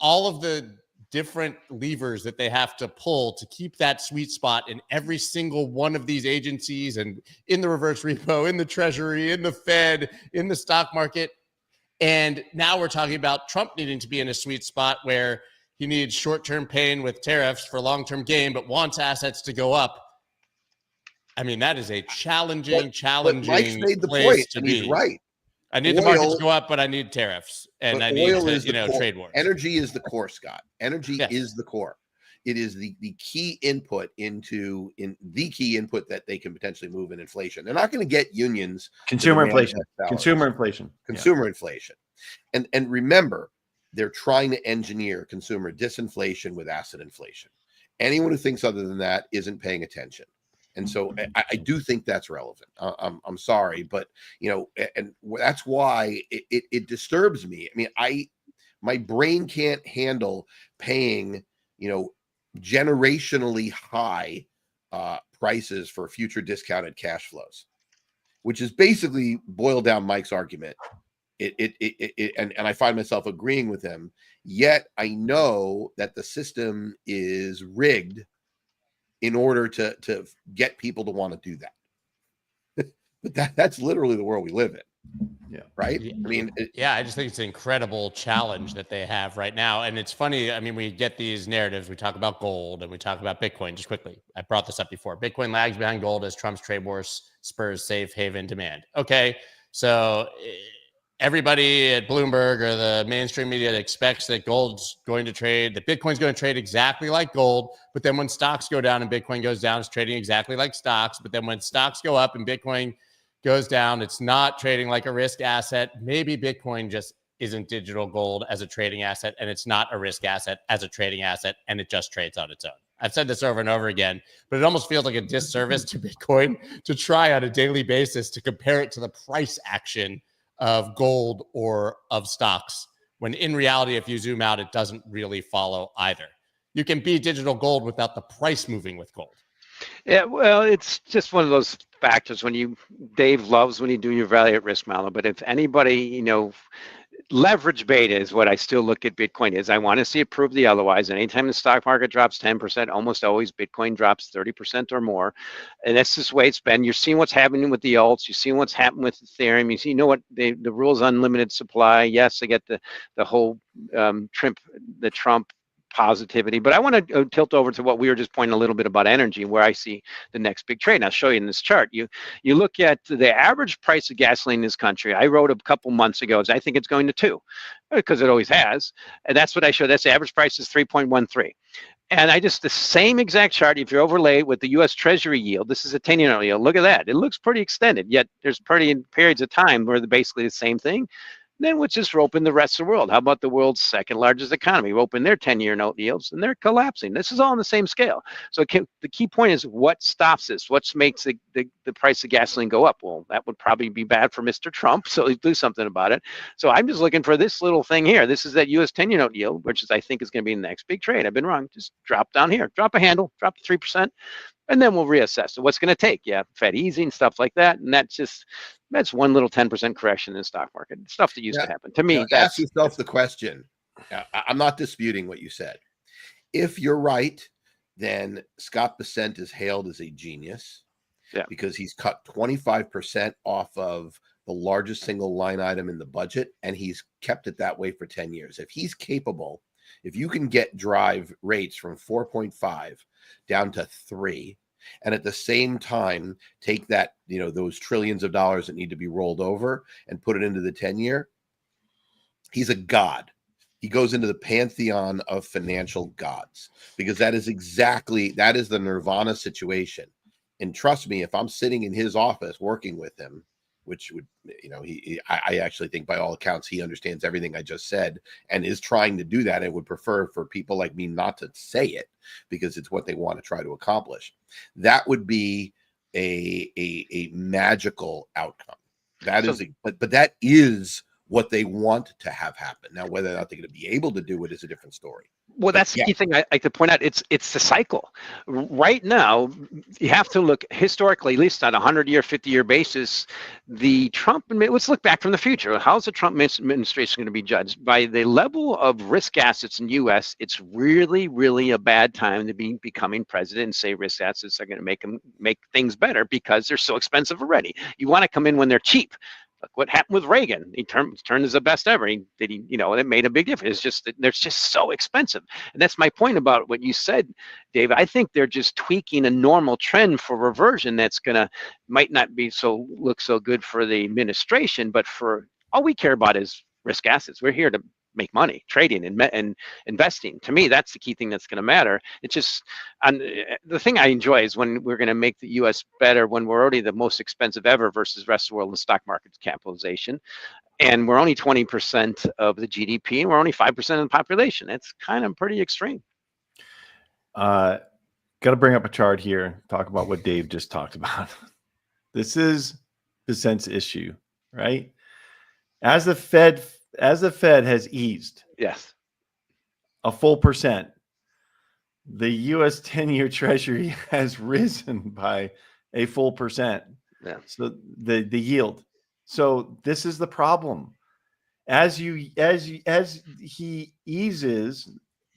all of the different levers that they have to pull to keep that sweet spot in every single one of these agencies, and in the reverse repo, in the Treasury, in the Fed, in the stock market, and now we're talking about Trump needing to be in a sweet spot where he needs short-term pain with tariffs for long-term gain, but wants assets to go up. I mean, that is a challenging Mike's made the place point, to and be. he's right. I need the market to go up, but I need tariffs, and I need to, trade wars. Energy is the core, Scott. Energy is the core. It is the key input the key input that they can potentially move in inflation. They're not going to get unions. Consumer inflation. And remember, they're trying to engineer consumer disinflation with asset inflation. Anyone who thinks other than that isn't paying attention. And so I do think that's relevant. I'm sorry, but and that's why it disturbs me. I mean, my brain can't handle paying generationally high prices for future discounted cash flows, which is basically boiled down Mike's argument. And I find myself agreeing with him. Yet I know that the system is rigged in order to get people to want to do that. But that's literally the world we live in. Yeah. Right. Yeah. I mean, Yeah, I just think it's an incredible challenge that they have right now. And it's funny. I mean, we get these narratives. We talk about gold and we talk about Bitcoin. Just quickly, I brought this up before. Bitcoin lags behind gold as Trump's trade wars spurs safe haven demand. Okay. So everybody at Bloomberg or the mainstream media expects that gold's going to trade, that Bitcoin's going to trade exactly like gold. But then when stocks go down and Bitcoin goes down, it's trading exactly like stocks. But then when stocks go up and Bitcoin goes down, it's not trading like a risk asset. Maybe Bitcoin just isn't digital gold as a trading asset, and it's not a risk asset as a trading asset, and it just trades on its own. I've said this over and over again, but it almost feels like a disservice to Bitcoin to try on a daily basis to compare it to the price action of gold or of stocks, when in reality, if you zoom out, it doesn't really follow either. You can be digital gold without the price moving with gold. Yeah, well, it's just one of those factors Dave loves when you do your value at risk model. But if anybody, leverage beta is what I still look at Bitcoin is. I want to see it prove the otherwise. Anytime the stock market drops 10%, almost always Bitcoin drops 30% or more. And that's just the way it's been. You're seeing what's happening with the alts. You're seeing what's happening with Ethereum. You see, what the rules unlimited supply. Yes, I get the whole Trump positivity, but I want to tilt over to what we were just pointing a little bit about energy, where I see the next big trade. And I'll show you in this chart. You look at the average price of gasoline in this country. I wrote a couple months ago, I think it's going to 2, because it always has. And that's what I showed. That's the average price is 3.13. And the same exact chart, if you overlay it with the U.S. Treasury yield, this is a 10-year yield. Look at that. It looks pretty extended, yet there's periods of time where they're basically the same thing. Then we'll just rope in the rest of the world. How about the world's second largest economy? Rope in their 10-year note yields, and they're collapsing. This is all on the same scale. So the key point is, what stops this? What makes the price of gasoline go up? Well, that would probably be bad for Mr. Trump, so he'd do something about it. So I'm just looking for this little thing here. This is that U.S. 10-year note yield, which I think is going to be the next big trade. I've been wrong. Just drop down here. Drop a handle. Drop to 3%. And then we'll reassess. So what's going to take? Yeah, Fed easing, stuff like that. And that's one little 10% correction in the stock market. Stuff that used to happen. To me, ask yourself the question. I'm not disputing what you said. If you're right, then Scott Bessent is hailed as a genius, because he's cut 25% off of the largest single line item in the budget, and he's kept it that way for 10 years. If he's capable, if you can drive rates from 4.5 down to 3, and at the same time take that, those trillions of dollars that need to be rolled over and put it into the 10-year, he's a god. He goes into the pantheon of financial gods, because that is the nirvana situation. And trust me, if I'm sitting in his office working with him, which would, I actually think by all accounts, he understands everything I just said and is trying to do that, and would prefer for people like me not to say it, because it's what they want to try to accomplish. That would be a magical outcome. But that is what they want to have happen. Now, whether or not they're going to be able to do it is a different story. Well, that's the key thing I like to point out. It's the cycle. Right now, you have to look historically, at least on a 100-year, 50-year basis. Let's look back from the future. How's the Trump administration going to be judged? By the level of risk assets in the U.S., it's really, really a bad time to be becoming president and say risk assets are going to make things better, because they're so expensive already. You want to come in when they're cheap. Look what happened with Reagan. He turned as the best ever. And it made a big difference. It's just that they're just so expensive. And that's my point about what you said, Dave. I think they're just tweaking a normal trend for reversion that's might not look so good for the administration, but for all we care about is risk assets. We're here to make money, trading and investing. To me, that's the key thing that's going to matter. It's just, the thing I enjoy is when we're going to make the U.S. better, when we're already the most expensive ever versus the rest of the world in stock market capitalization, and we're only 20% of the GDP, and we're only 5% of the population. It's kind of pretty extreme. Got to bring up a chart here, talk about what Dave just talked about. This is Bessent's issue, right? As the Fed has eased, yes, a full percent, the U.S. 10-year Treasury has risen by a full %. Yeah. So the yield. So this is the problem. As he eases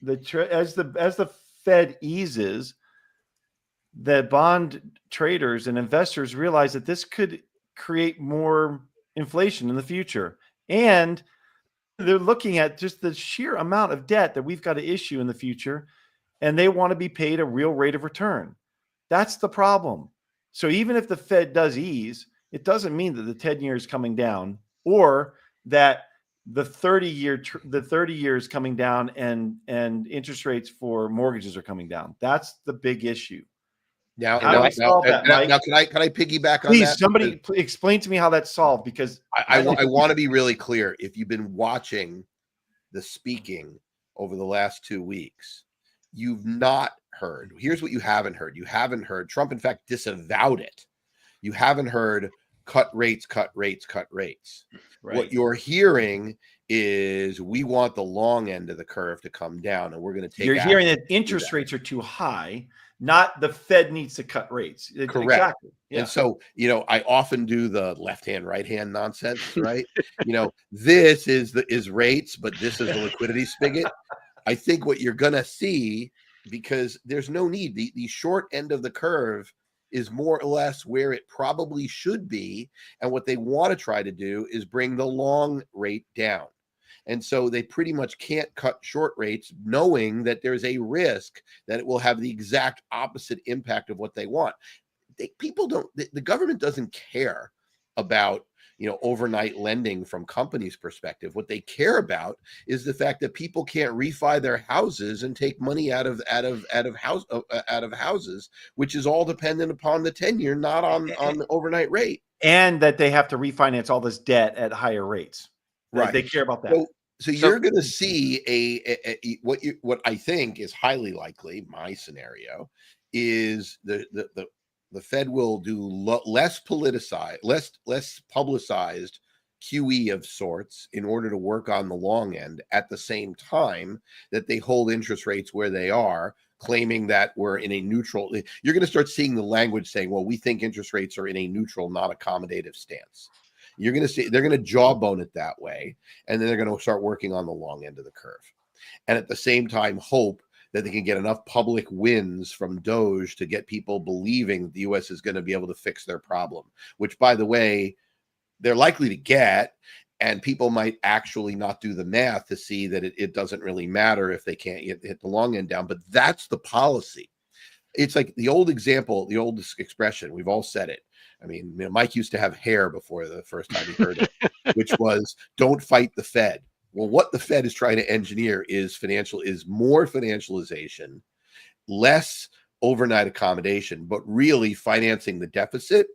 as the Fed eases, the bond traders and investors realize that this could create more inflation in the future, and they're looking at just the sheer amount of debt that we've got to issue in the future, and they want to be paid a real rate of return. That's the problem. So even if the Fed does ease, it doesn't mean that the 10-year is coming down, or that the 30-year is coming down and interest rates for mortgages are coming down. That's the big issue. Now, How do we solve that, Mike? now, can I piggyback on Please, that? somebody explain to me how that's solved, because I want to be really clear. If you've been watching the speaking over the last 2 weeks, you've not heard. Here's what you haven't heard. You haven't heard. Trump, in fact, disavowed it. You haven't heard cut rates, cut rates, cut rates. Right. What you're hearing is we want the long end of the curve to come down, and we're going to take. You're hearing that interest rates are too high, not the Fed needs to cut rates. Correct. Exactly. Yeah. And so, I often do the left hand, right hand nonsense, right? This is rates, but this is the liquidity spigot. I think what you're going to see, because there's no need, the short end of the curve is more or less where it probably should be. And what they want to try to do is bring the long rate down. And so they pretty much can't cut short rates, knowing that there's a risk that it will have the exact opposite impact of what they want. The government doesn't care about, overnight lending from companies' perspective. What they care about is the fact that people can't refi their houses and take money out of houses, which is all dependent upon the 10-year, not on the overnight rate. And that they have to refinance all this debt at higher rates. Right. They care about that. So you're going to see what I think is highly likely. My scenario is the Fed will do less publicized QE of sorts in order to work on the long end, at the same time that they hold interest rates where they are, claiming that we're in a neutral. You're going to start seeing the language saying, well, we think interest rates are in a neutral, not accommodative stance. You're going to see they're going to jawbone it that way, and then they're going to start working on the long end of the curve, and at the same time hope that they can get enough public wins from Doge to get people believing the U.S. is going to be able to fix their problem, which, by the way, they're likely to get, and people might actually not do the math to see that it doesn't really matter if they can't hit the long end down. But that's the policy. It's like the old example, the old expression, we've all said it. I mean, Mike used to have hair before the first time he heard it, which was, don't fight the Fed. Well, what the Fed is trying to engineer is more financialization, less overnight accommodation, but really financing the deficit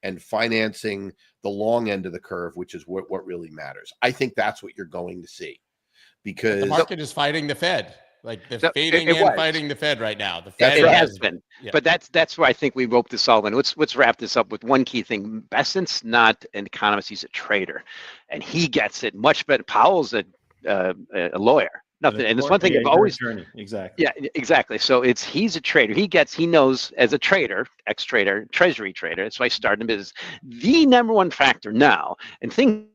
and financing the long end of the curve, which is what really matters. I think that's what you're going to see, because the market is fighting the Fed. Like they're fading and fighting the Fed right now. The Fed has been, but that's where I think we rope this all in. Let's wrap this up with one key thing. Besant's not an economist; he's a trader, and he gets it much better. Powell's a lawyer. Nothing, and it's one thing I've always exactly. Yeah, exactly. So he's a trader. He knows as a trader, ex-trader, treasury trader. That's why I started in business. The number one factor now, and things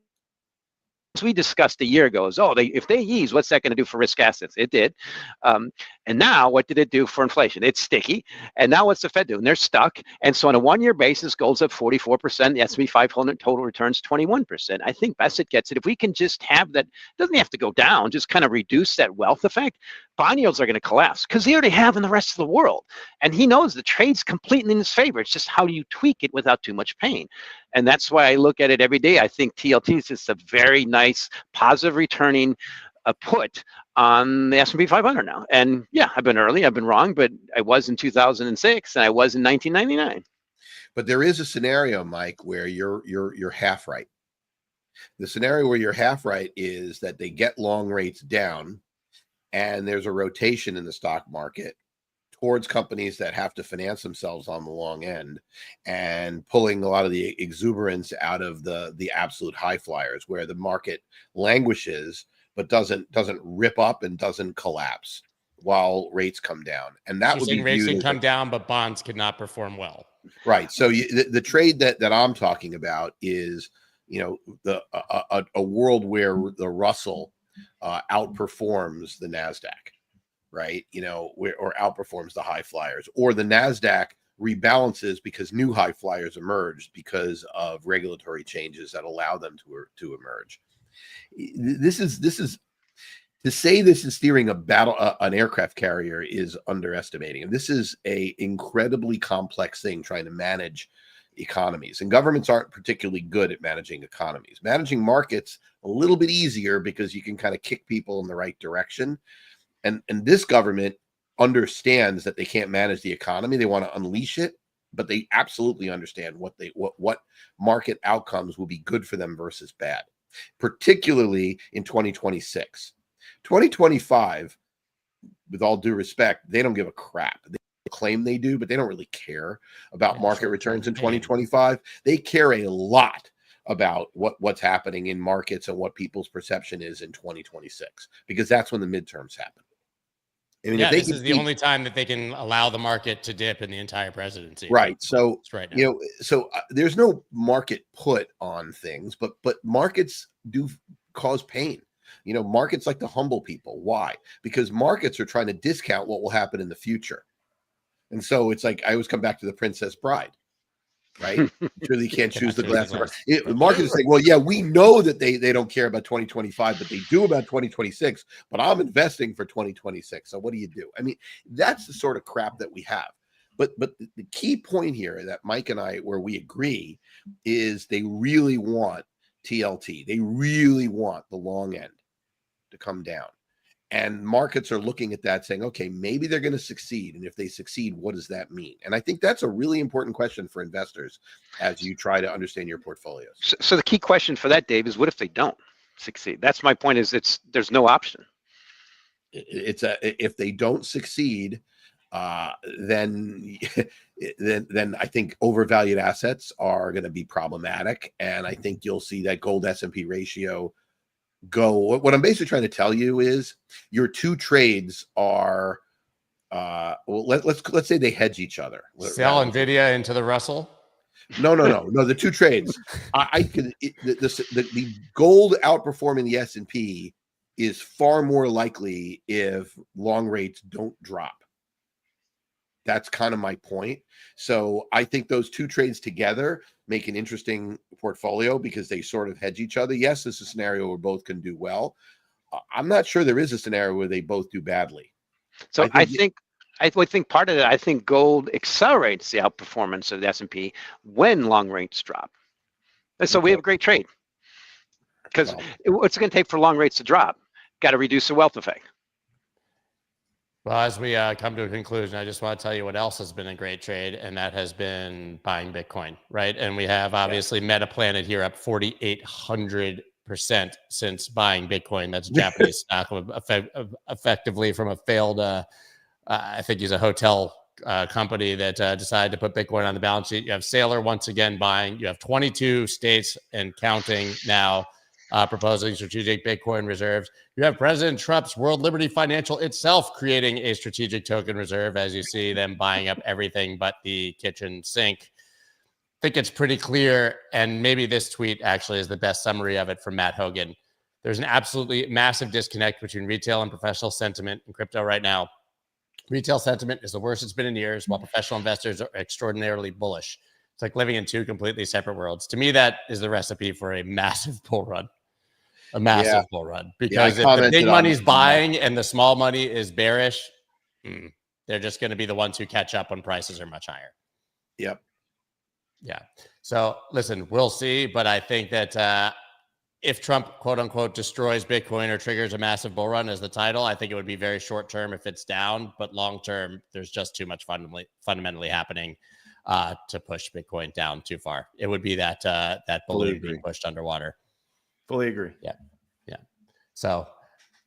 we discussed a year ago is, if they ease, what's that going to do for risk assets? It did. And now what did it do for inflation? It's sticky. And now what's the Fed doing? They're stuck. And so on a one-year basis, gold's up 44%. The S&P 500 total returns 21%. I think Bassett gets it. If we can just have that, doesn't have to go down, just kind of reduce that wealth effect, bond yields are going to collapse because they already have in the rest of the world. And he knows the trade's completely in his favor. It's just how do you tweak it without too much pain? And that's why I look at it every day. I think TLT is just a very nice, positive returning put on the S&P 500 now. And yeah, I've been early, I've been wrong, but I was in 2006 and I was in 1999. But there is a scenario, Mike, where you're half right. The scenario where you're half right is that they get long rates down and there's a rotation in the stock market towards companies that have to finance themselves on the long end and pulling a lot of the exuberance out of the absolute high flyers, where the market languishes but doesn't rip up and doesn't collapse. while rates come down, and that You're would be saying rates viewed can as come down, but bonds cannot perform well. right. So the trade that I'm talking about is, the a world where the Russell outperforms the Nasdaq, right? Or outperforms the high flyers, or the Nasdaq rebalances because new high flyers emerged because of regulatory changes that allow them to emerge. This is to say this is steering an aircraft carrier is underestimating. And this is a incredibly complex thing, trying to manage economies, and governments aren't particularly good at managing economies. Managing markets a little bit easier because you can kind of kick people in the right direction. And this government understands that they can't manage the economy. They want to unleash it, but they absolutely understand what market outcomes will be good for them versus bad, particularly in 2026. 2025, with all due respect, they don't give a crap. They claim they do, but they don't really care about market returns in 2025. They care a lot about what's happening in markets and what people's perception is in 2026, because that's when the midterms happen. I mean, this is the only time that they can allow the market to dip in the entire presidency. Right. So, right now. There's no market put on things, but markets do cause pain. Markets like to humble people. Why? Because markets are trying to discount what will happen in the future. And so it's like, I always come back to the Princess Bride, right? You really can't choose the glass. The market is saying, well, yeah, we know that they don't care about 2025, but they do about 2026, but I'm investing for 2026. So what do you do? I mean, that's the sort of crap that we have. But the key point here that Mike and I, where we agree, is they really want TLT. They really want the long end to come down. And markets are looking at that saying, okay, maybe they're going to succeed. And if they succeed, what does that mean? And I think that's a really important question for investors as you try to understand your portfolios. So the key question for that, Dave, is what if they don't succeed? That's my point, is there's no option. If they don't succeed, then I think overvalued assets are going to be problematic. And I think you'll see that gold S&P ratio go. What I'm basically trying to tell you is your two trades are let's say they hedge each other. Sell Nvidia into the Russell. No. The two trades, the gold outperforming the S&P is far more likely if long rates don't drop. That's kind of my point. So I think those two trades together make an interesting portfolio because they sort of hedge each other. Yes, this is a scenario where both can do well. I'm not sure there is a scenario where they both do badly. So I would think part of that, I think gold accelerates the outperformance of the S&P when long rates drop. And so we have a great trade, because what's it going to take for long rates to drop? Got to reduce the wealth effect. Well, as we come to a conclusion, I just want to tell you what else has been a great trade, and that has been buying Bitcoin, right? And we have obviously Metaplanet here up 4,800% since buying Bitcoin. That's Japanese stock, effectively from a failed, I think he's a hotel company that decided to put Bitcoin on the balance sheet. You have Saylor once again buying. You have 22 states and counting now proposing strategic Bitcoin reserves. You have President Trump's World Liberty Financial itself creating a strategic token reserve, as you see them buying up everything but the kitchen sink. I think it's pretty clear, and maybe this tweet actually is the best summary of it from Matt Hogan. There's an absolutely massive disconnect between retail and professional sentiment in crypto right now. Retail sentiment is the worst it's been in years, while professional investors are extraordinarily bullish. It's like living in two completely separate worlds. To me, that is the recipe for a massive bull run. A massive bull run. Because if the big money's buying and the small money is bearish, they're just going to be the ones who catch up when prices are much higher. Yep. Yeah. So listen, we'll see. But I think that if Trump, quote unquote, destroys Bitcoin or triggers a massive bull run as the title, I think it would be very short term if it's down. But long term, there's just too much fundamentally happening to push Bitcoin down too far. It would be that balloon being pushed underwater. Fully agree. Yeah. So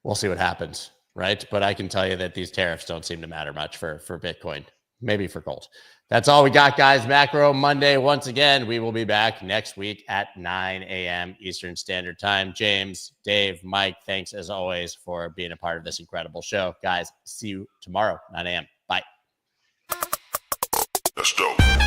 we'll see what happens, right? But I can tell you that these tariffs don't seem to matter much for Bitcoin. maybe for gold. That's all we got, guys. Macro Monday. Once again, we will be back next week at 9 a.m. Eastern Standard Time. James, Dave, Mike, thanks as always for being a part of this incredible show. Guys, see you tomorrow, 9 a.m. Bye. Let's go.